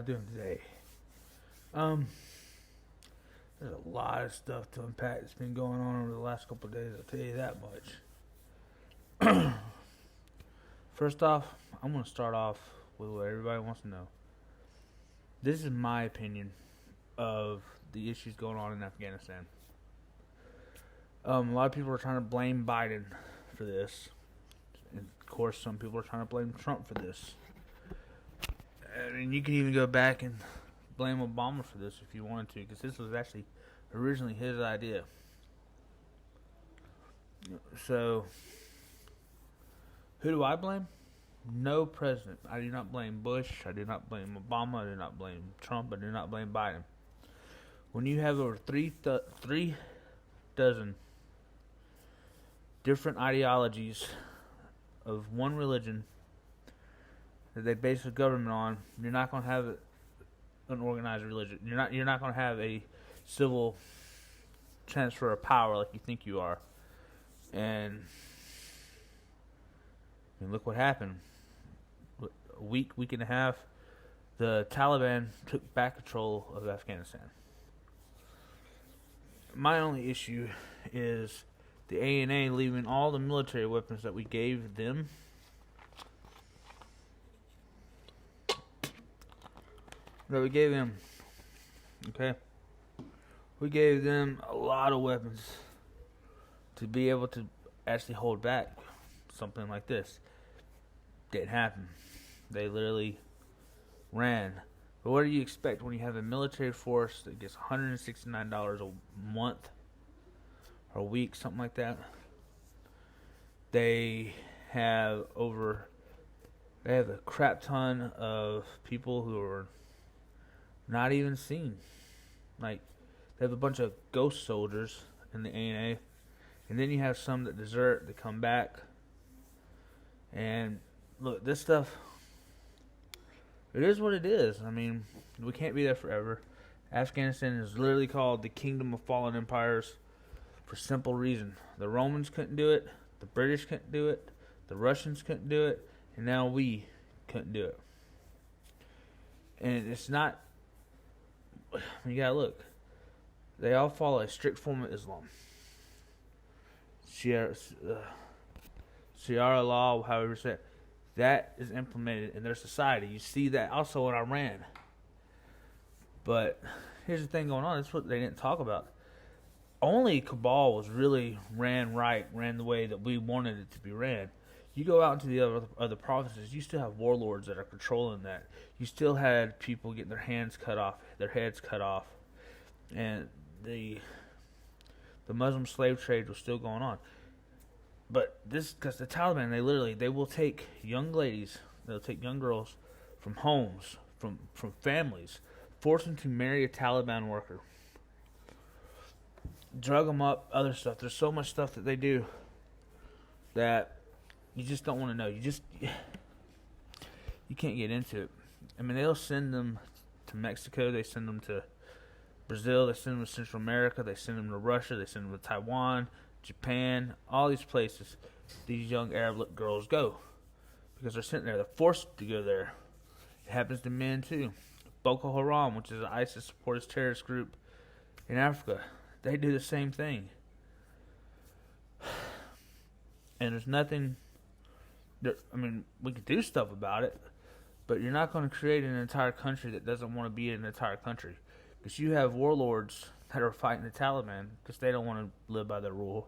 doing today? There's a lot of stuff to unpack that's been going on over the last couple of days. I'll tell you that much. First off, I'm going to start off with what everybody wants to know. This is my opinion of the issues going on in Afghanistan. A lot of people are trying to blame Biden for this. And of course, some people are trying to blame Trump for this. And you can even go back and blame Obama for this if you wanted to, because this was actually originally his idea. So, who do I blame? No president. I do not blame Bush. I do not blame Obama. I do not blame Trump. I do not blame Biden. When you have over three dozen different ideologies of one religion that they base the government on, you're not going to have an organized religion. You're not going to have a civil transfer of power like you think you are. And I mean, look what happened. A week and a half, the Taliban took back control of Afghanistan. My only issue is the ANA leaving all the military weapons that we gave them okay? We gave them a lot of weapons to be able to actually hold back something like this. Didn't happen. They literally ran. But what do you expect when you have a military force that gets $169 a month or a week, something like that? They have a crap ton of people who are not even seen. Like, they have a bunch of ghost soldiers in the ANA, and then you have some that desert, that come back. And look, this stuff, it is what it is. I mean, we can't be there forever. Afghanistan is literally called the Kingdom of Fallen Empires for simple reason. The Romans couldn't do it, the British couldn't do it, the Russians couldn't do it, and now we couldn't do it. And it's not, you gotta look. They all follow a strict form of Islam. Sharia law, however you say it, that is implemented in their society. You see that also in Iran. But here's the thing going on. That's what they didn't talk about. Only Kabul was really ran the way that we wanted it to be ran. You go out into the other provinces, you still have warlords that are controlling that. You still had people getting their heads cut off, and the Muslim slave trade was still going on. But this, because the Taliban, they will take young ladies, they'll take young girls from homes, from families, force them to marry a Taliban worker, drug them up, other stuff. There's so much stuff that they do that you just don't want to know. You can't get into it. I mean, they'll send them to Mexico, they send them to Brazil, they send them to Central America, they send them to Russia, they send them to Taiwan, Japan, all these places these young Arab girls go because they're sitting there. They're forced to go there. It happens to men too. Boko Haram, which is an ISIS supported terrorist group in Africa, they do the same thing. And there's nothing. I mean, we could do stuff about it, but you're not going to create an entire country that doesn't want to be an entire country. Because you have warlords that are fighting the Taliban because they don't want to live by their rule.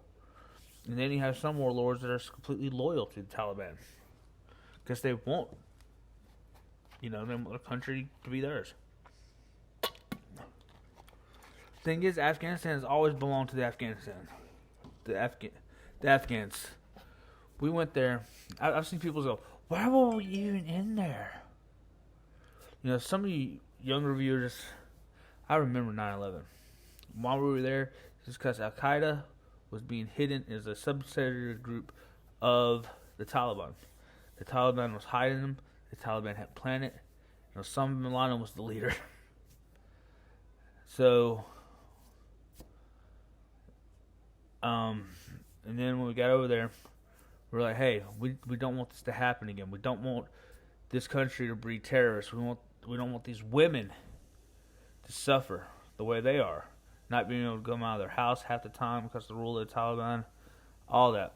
And then you have some warlords that are completely loyal to the Taliban because they want, they want their country to be theirs. Thing is, Afghanistan has always belonged to the Afghans. We went there. I've seen people go, why were we even in there? Some of you younger viewers, I remember 9/11. While we were there, it's because Al Qaeda was being hidden as a subsidiary group of the Taliban. The Taliban was hiding them. The Taliban had planned it. Osama bin Laden was the leader. So, and then when we got over there, we're like, hey, we don't want this to happen again. We don't want this country to breed terrorists. We want We don't want these women to suffer the way they are, not being able to come out of their house half the time because of the rule of the Taliban, all that.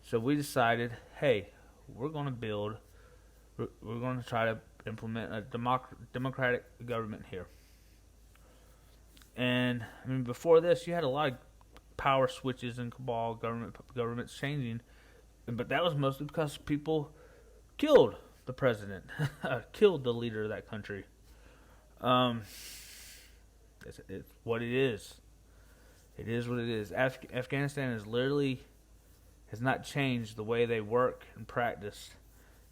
So we decided, hey, we're going to try to implement a democratic government here. And I mean, before this, you had a lot of power switches and cabal governments changing, but that was mostly because people killed the president, killed the leader of that country. It's what it is. It is what it is. Afghanistan has not changed the way they work and practice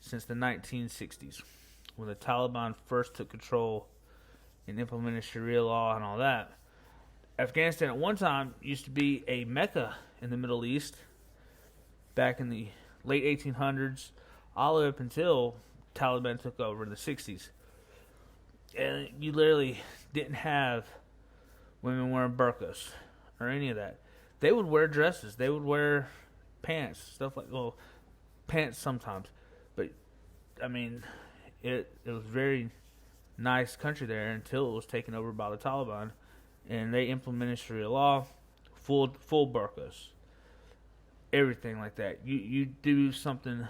since the 1960s, when the Taliban first took control and implemented Sharia law and all that. Afghanistan at one time used to be a Mecca in the Middle East back in the late 1800s, all the way up until Taliban took over in the 60s. And you literally didn't have women wearing burqas or any of that. They would wear dresses. They would wear pants, stuff like, well, pants sometimes. But, I mean, it was very nice country there until it was taken over by the Taliban. And they implemented Sharia law, full burqas, everything like that. You do something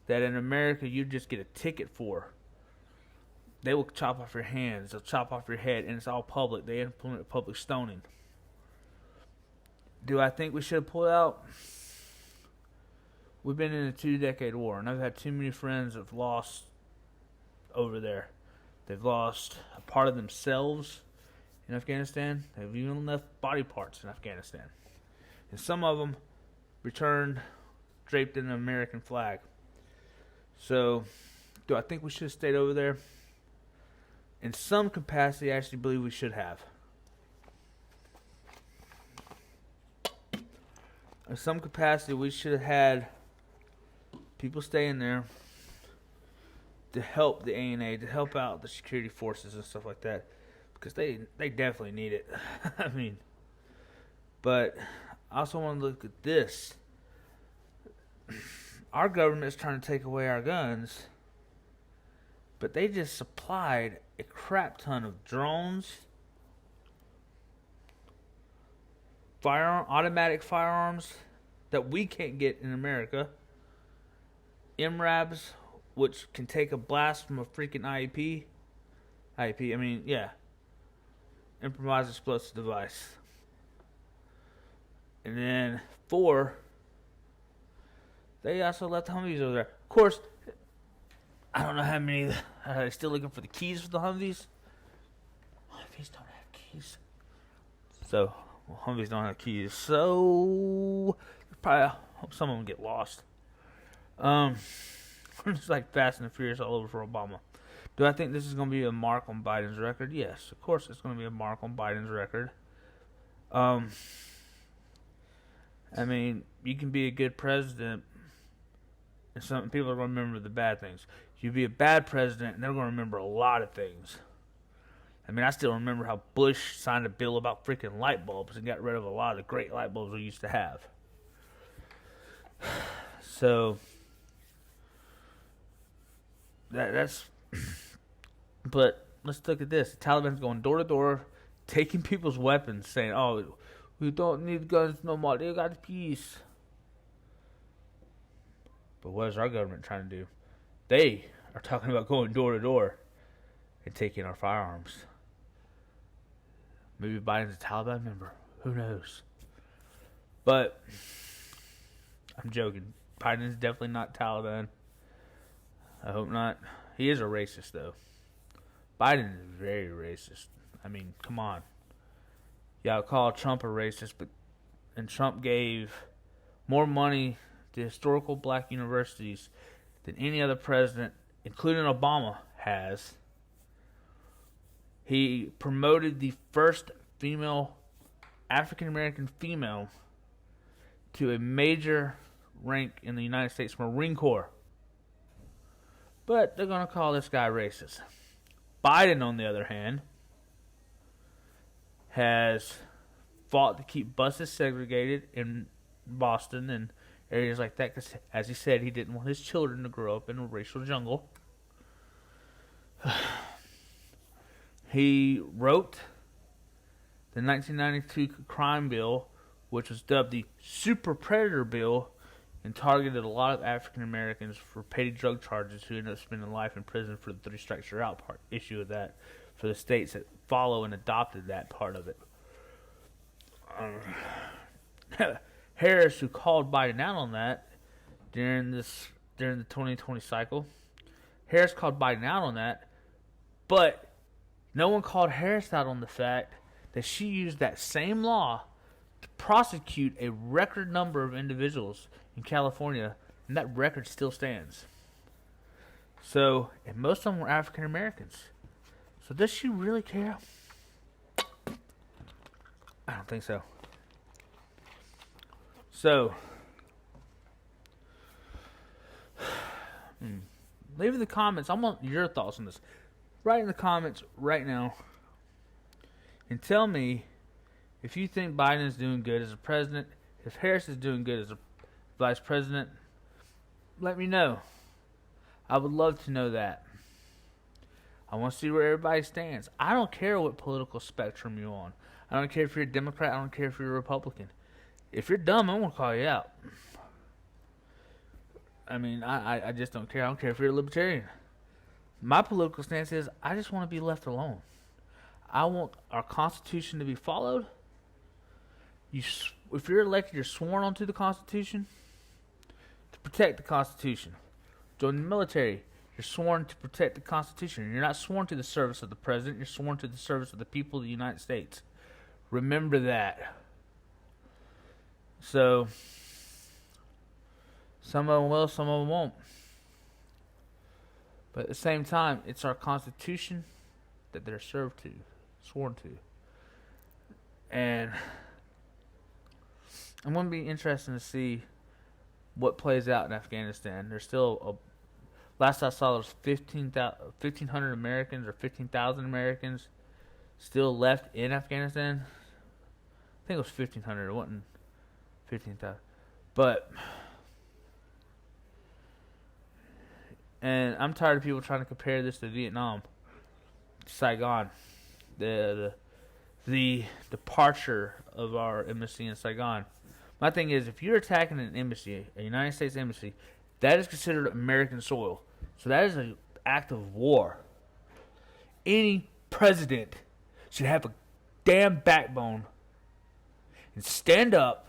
that in America you just get a ticket for. They will chop off your hands, they'll chop off your head, and it's all public. They implement public stoning. Do I think we should have pulled out? We've been in a 2-decade war, and I've had too many friends that have lost over there. They've lost a part of themselves in Afghanistan. They've even left body parts in Afghanistan. And some of them returned draped in an American flag. So, do I think we should have stayed over there? In some capacity, I actually believe we should have. In some capacity, we should have had people stay in there to help the ANA, to help out the security forces and stuff like that. Because they definitely need it. I mean, but I also want to look at this. Our government is trying to take away our guns, but they just supplied a crap ton of drones, automatic firearms that we can't get in America, MRABs, which can take a blast from a freaking IEP. Improvised explosive device. And then 4, they also left the Humvees over there. Of course, I don't know how many. Are they still looking for the keys for the Humvees? Humvees don't have keys. So, Humvees don't have keys. So, probably hope some of them get lost. It's like Fast and the Furious all over for Obama. Do I think this is going to be a mark on Biden's record? Yes, of course it's going to be a mark on Biden's record. I mean, you can be a good president, and some people are going to remember the bad things. You be a bad president, and they're going to remember a lot of things. I mean, I still remember how Bush signed a bill about freaking light bulbs and got rid of a lot of the great light bulbs we used to have. So, that's... But let's look at this. The Taliban's going door to door, taking people's weapons, saying, "Oh, we don't need guns no more. They got peace." But what is our government trying to do? They are talking about going door to door and taking our firearms. Maybe Biden's a Taliban member. Who knows? But I'm joking. Biden's definitely not Taliban. I hope not. He is a racist, though. Biden is very racist. I mean, come on. Y'all call Trump a racist, and Trump gave more money to historical black universities than any other president, including Obama, has. He promoted the first African-American female to a major rank in the United States Marine Corps. But they're going to call this guy racist. Biden, on the other hand, has fought to keep buses segregated in Boston and areas like that, because, as he said, he didn't want his children to grow up in a racial jungle. He wrote the 1992 crime bill, which was dubbed the Super Predator Bill, and targeted a lot of African Americans for petty drug charges who ended up spending life in prison for the three strikes you're out part issue of that for the states that follow and adopted that part of it. Harris, who called Biden out on that during the 2020 cycle, Harris called Biden out on that, but no one called Harris out on the fact that she used that same law to prosecute a record number of individuals in California, and that record still stands. So, and most of them were African Americans. So does she really care? I don't think so. So, leave in the comments. I want your thoughts on this. Write in the comments right now and tell me if you think Biden is doing good as a president, if Harris is doing good as a vice president. Let me know. I would love to know that. I want to see where everybody stands. I don't care what political spectrum you're on. I don't care if you're a Democrat. I don't care if you're a Republican. If you're dumb, I'm going to call you out. I mean, I just don't care. I don't care if you're a libertarian. My political stance is I just want to be left alone. I want our Constitution to be followed. If you're elected, you're sworn onto the Constitution to protect the Constitution. Join the military. You're sworn to protect the Constitution. You're not sworn to the service of the president. You're sworn to the service of the people of the United States. Remember that. So, some of them will, some of them won't. But at the same time, it's our Constitution that they're served to, sworn to. And I'm going to be interested to see what plays out in Afghanistan. There's still last I saw, there was 1,500 Americans or 15,000 Americans still left in Afghanistan. I think it was 1,500. It wasn't 15,000. But, and I'm tired of people trying to compare this to Vietnam, Saigon, the departure of our embassy in Saigon. My thing is, if you're attacking an embassy, a United States embassy, that is considered American soil. So that is an act of war. Any president should have a damn backbone and stand up.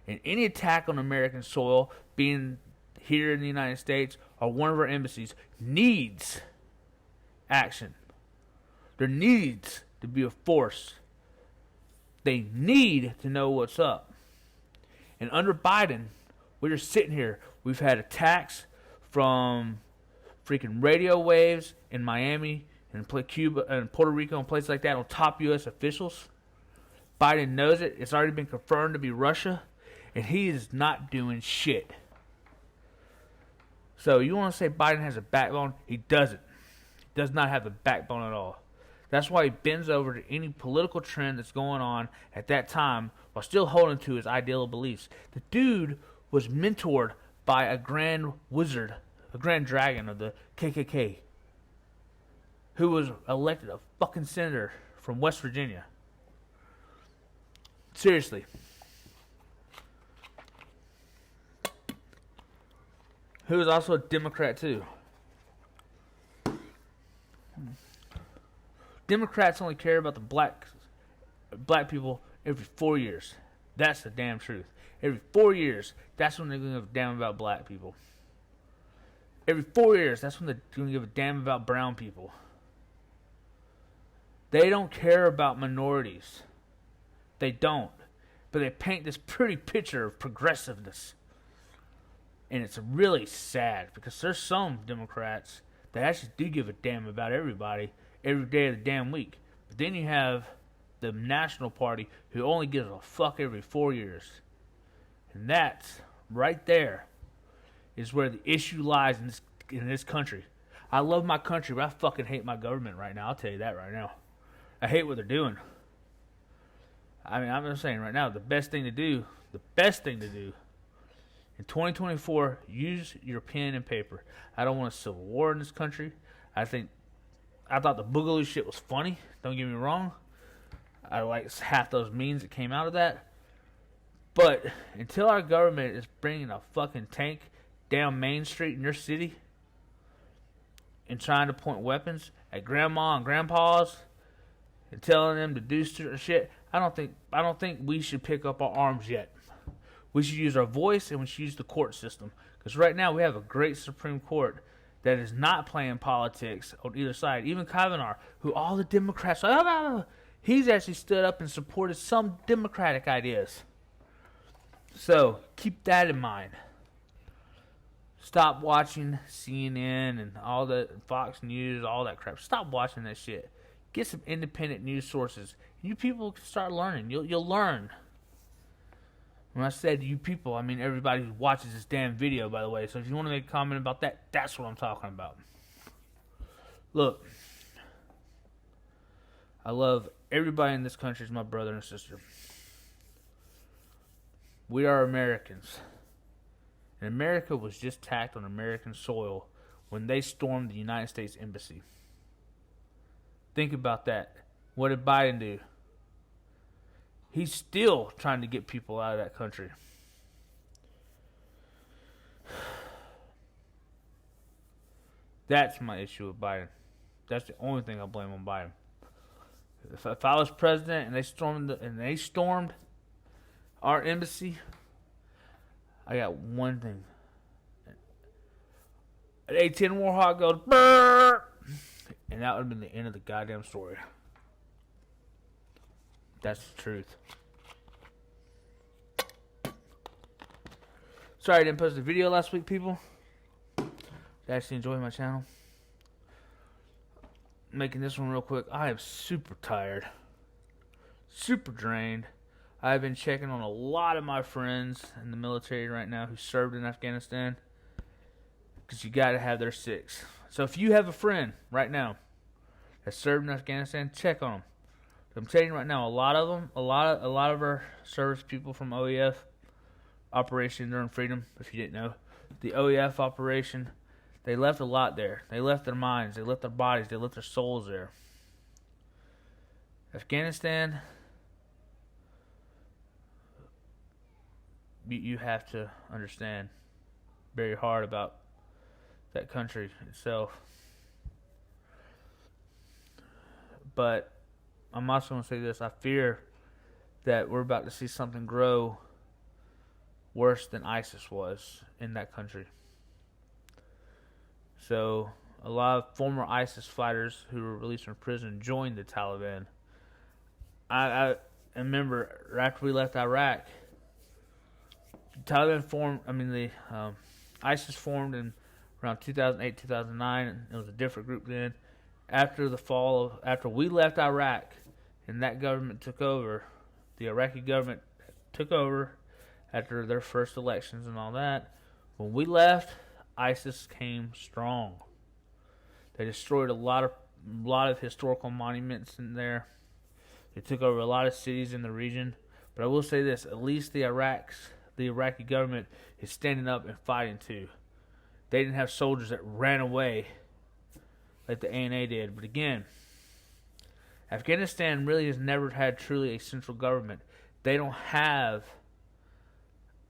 And any attack on American soil, being here in the United States or one of our embassies, needs action. There needs to be a force. They need to know what's up. And under Biden, we're just sitting here. We've had attacks from freaking radio waves in Miami and Cuba and Puerto Rico and places like that on top U.S. officials. Biden knows it. It's already been confirmed to be Russia. And he is not doing shit. So you want to say Biden has a backbone? He doesn't. He does not have a backbone at all. That's why he bends over to any political trend that's going on at that time while still holding to his ideal beliefs. The dude was mentored by a grand wizard, a grand dragon of the KKK, who was elected a fucking senator from West Virginia. Seriously. Who is also a Democrat too. Democrats only care about the black people every 4 years. That's the damn truth. Every 4 years, that's when they're going to give a damn about black people. Every 4 years, that's when they're going to give a damn about brown people. They don't care about minorities. They don't. But they paint this pretty picture of progressiveness. And it's really sad because there's some Democrats that actually do give a damn about everybody every day of the damn week. But then you have the National Party who only gives a fuck every 4 years. And that's right there is where the issue lies in this country. I love my country, but I fucking hate my government right now. I'll tell you that right now. I hate what they're doing. I mean, I'm just saying right now, the best thing to do in 2024, use your pen and paper. I don't want a civil war in this country. I thought the Boogaloo shit was funny. Don't get me wrong. I like half those memes that came out of that. But until our government is bringing a fucking tank down Main Street in your city and trying to point weapons at grandma and grandpas and telling them to do certain shit, I don't think we should pick up our arms yet. We should use our voice and we should use the court system. Because right now we have a great Supreme Court that is not playing politics on either side. Even Kavanaugh, who all the Democrats, he's actually stood up and supported some Democratic ideas. So, keep that in mind. Stop watching CNN and all the Fox News, all that crap. Stop watching that shit. Get some independent news sources. You people can start learning. You'll learn. When I said you people, I mean everybody who watches this damn video, by the way. So if you want to make a comment about that, that's what I'm talking about. Look, I love everybody in this country as my brother and sister. We are Americans. And America was just attacked on American soil when they stormed the United States Embassy. Think about that. What did Biden do? He's still trying to get people out of that country. That's my issue with Biden. That's the only thing I blame on Biden. If I was president and they stormed our embassy, I got one thing. An A-10 Warhawk goes, brrr, and that would have been the end of the goddamn story. That's the truth. Sorry I didn't post a video last week, people. I actually enjoyed my channel. Making this one real quick. I am super tired. Super drained. I've been checking on a lot of my friends in the military right now who served in Afghanistan. Because you got to have their six. So if you have a friend right now that served in Afghanistan, check on them. I'm telling you right now, a lot of them, a lot of our service people from OEF, Operation Enduring Freedom, if you didn't know, the OEF operation, they left a lot there. They left their minds, they left their bodies, they left their souls there. Afghanistan, you have to understand very hard about that country itself. But I'm also going to say this. I fear that we're about to see something grow worse than ISIS was in that country. So, a lot of former ISIS fighters who were released from prison joined the Taliban. I remember after we left Iraq, the Taliban formed, ISIS formed in around 2008, 2009, and it was a different group then. After we left Iraq and that government took over, the Iraqi government took over after their first elections and all that. When we left, ISIS came strong. They destroyed a lot of historical monuments in there. They took over a lot of cities in the region. But I will say this, at least the Iraqi government is standing up and fighting too. They didn't have soldiers that ran away like the ANA did. But again, Afghanistan really has never had truly a central government. They don't have,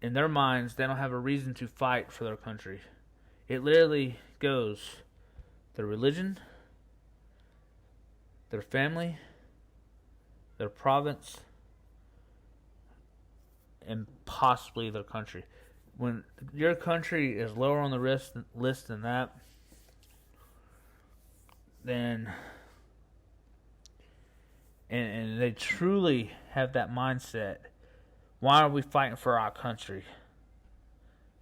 in their minds, they don't have a reason to fight for their country. It literally goes their religion, their family, their province, and possibly their country. When your country is lower on the list than that, then and they truly have that mindset. Why are we fighting for our country?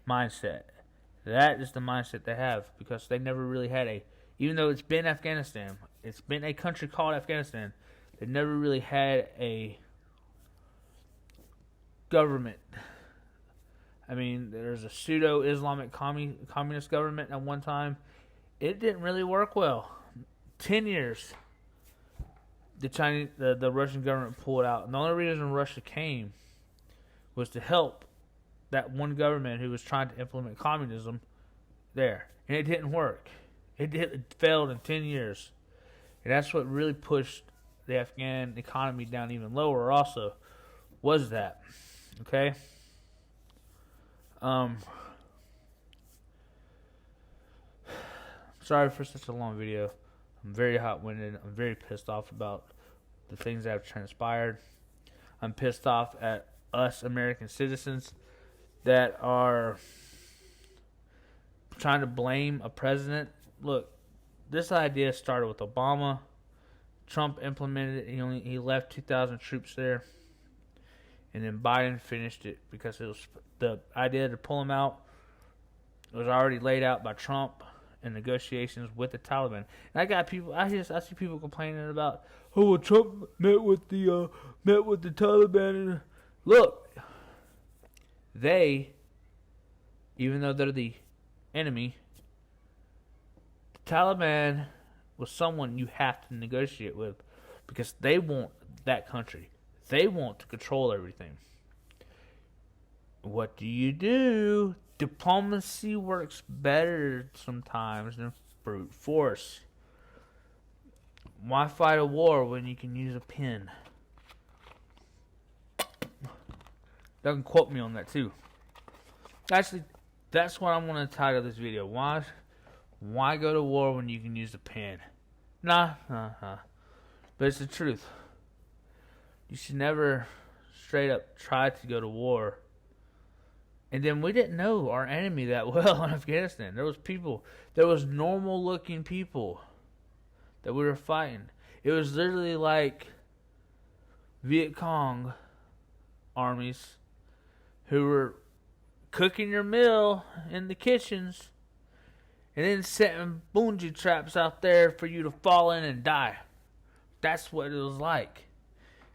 Mindset. That is the mindset they have, because they never really had even though it's been Afghanistan, it's been a country called Afghanistan, they never really had a government. I mean, there's a pseudo-Islamic communist government at one time. It didn't really work well. 10 years, the Russian government pulled out. And the only reason Russia came was to help that one government who was trying to implement communism there. And it didn't work. It failed in 10 years. And that's what really pushed the Afghan economy down even lower also, was that. Okay? Sorry for such a long video. I'm very hot-winded. I'm very pissed off about the things that have transpired. I'm pissed off at us American citizens that are trying to blame a president. Look, this idea started with Obama. Trump implemented it. He left 2,000 troops there, and then Biden finished it because it was the idea to pull him out was already laid out by Trump in negotiations with the Taliban. And I see people complaining about, oh, well, Trump met with the Taliban. Look, they, even though they're the enemy, the Taliban was someone you have to negotiate with because they want that country. They want to control everything. What do? Diplomacy works better sometimes than brute force. Why fight a war when you can use a pen? Y'all can quote me on that too. Actually, that's what I'm going to title this video. Why go to war when you can use a pen? Nah. But it's the truth. You should never straight up try to go to war. And then we didn't know our enemy that well in Afghanistan. There was normal looking people that we were fighting. It was literally like Viet Cong armies who were cooking your meal in the kitchens and then setting bungee traps out there for you to fall in and die. That's what it was like.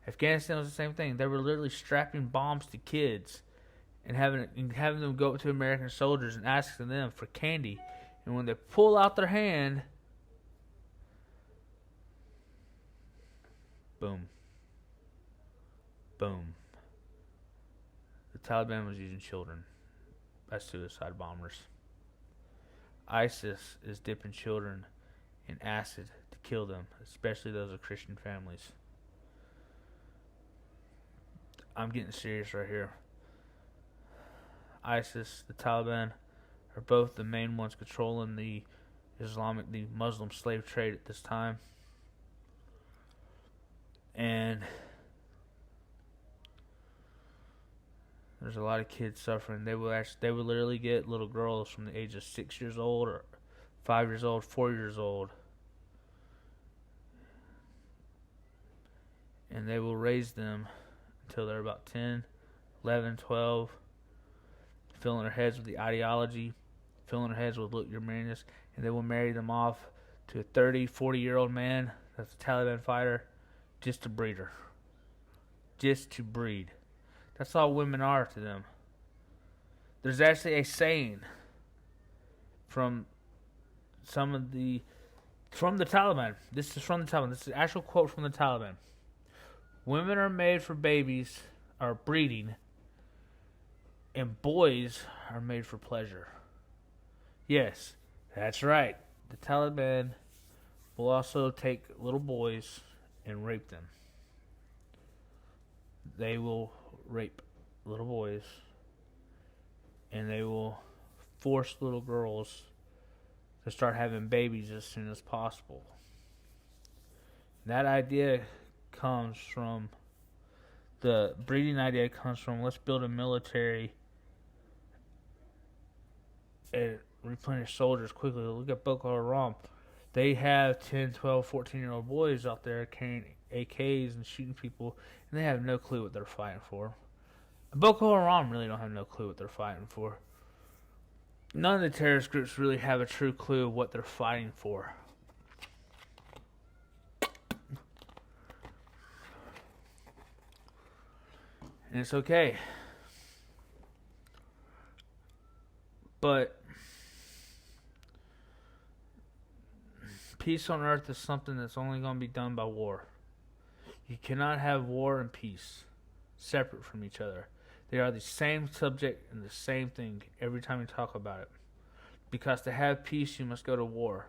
Afghanistan was the same thing. They were literally strapping bombs to kids and having them go up to American soldiers and asking them for candy. And when they pull out their hand, boom. Boom. The Taliban was using children as suicide bombers. ISIS is dipping children in acid to kill them, especially those of Christian families. I'm getting serious right here. ISIS, the Taliban, are both the main ones controlling the Muslim slave trade at this time. And there's a lot of kids suffering. They would literally get little girls from the age of 6 years old or 5 years old, 4 years old, and they will raise them until they're about 10, 11, 12, filling their heads with the ideology, filling their heads with, look, you're marrying this, and they will marry them off to a 30, 40-year-old man that's a Taliban fighter just to breed her. Just to breed. That's all women are to them. There's actually a saying from the Taliban. This is from the Taliban. This is an actual quote from the Taliban. Women are made for babies, or breeding, and boys are made for pleasure. Yes, that's right. The Taliban will also take little boys and rape them. They will rape little boys, and they will force little girls to start having babies as soon as possible. That idea comes from, the breeding idea comes from, let's build a military and replenish soldiers quickly. Look at Boko Haram. They have 10, 12, 14-year-old boys out there carrying AKs and shooting people, and they have no clue what they're fighting for. Boko Haram really don't have no clue what they're fighting for. None of the terrorist groups really have a true clue of what they're fighting for. And it's okay. But peace on earth is something that's only going to be done by war. You cannot have war and peace separate from each other. They are the same subject and the same thing every time you talk about it. Because to have peace, you must go to war.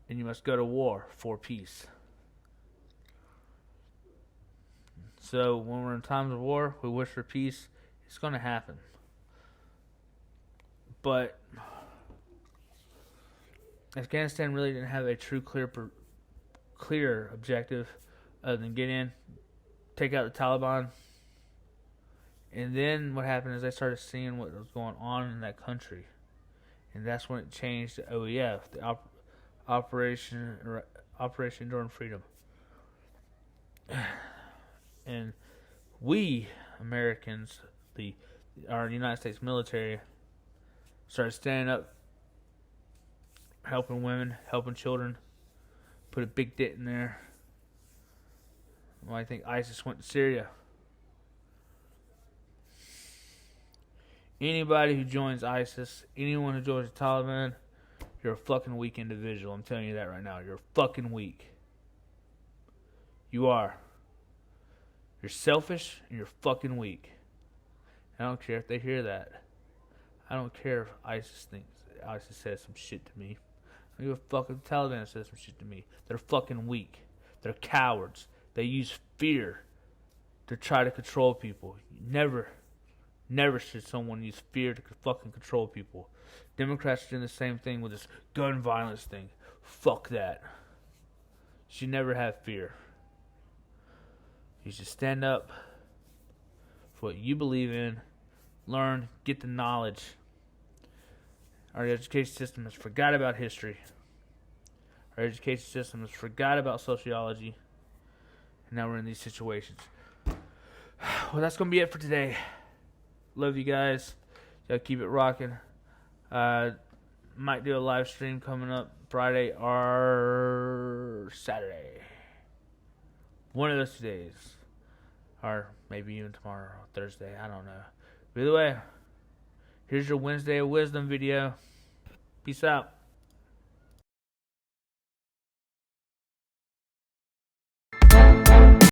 and you must go to war for peace. So when we're in times of war, we wish for peace. It's going to happen. But Afghanistan really didn't have a true clear objective other than get in, take out the Taliban. And then what happened is they started seeing what was going on in that country. And that's when it changed to OEF, the Operation Enduring Freedom. And we, Americans, our United States military, started standing up, helping women, helping children, put a big dent in there. Well, I think ISIS went to Syria. Anybody who joins ISIS, anyone who joins the Taliban, you're a fucking weak individual. I'm telling you that right now. You're fucking weak. You are. You're selfish and you're fucking weak. I don't care if they hear that. I don't care if ISIS says some shit to me. I don't give a fuck if the Taliban says some shit to me. They're fucking weak. They're cowards. They use fear to try to control people. Never should someone use fear to fucking control people. Democrats are doing the same thing with this gun violence thing. Fuck that. You should never have fear. You should stand up for what you believe in, learn, get the knowledge. Our education system has forgot about history. Our education system has forgot about sociology. And now we're in these situations. Well, that's going to be it for today. Love you guys. Y'all keep it rocking. Might do a live stream coming up Friday or Saturday. One of those 2 days. Or maybe even tomorrow or Thursday. I don't know. But either way, here's your Wednesday of Wisdom video. Peace out.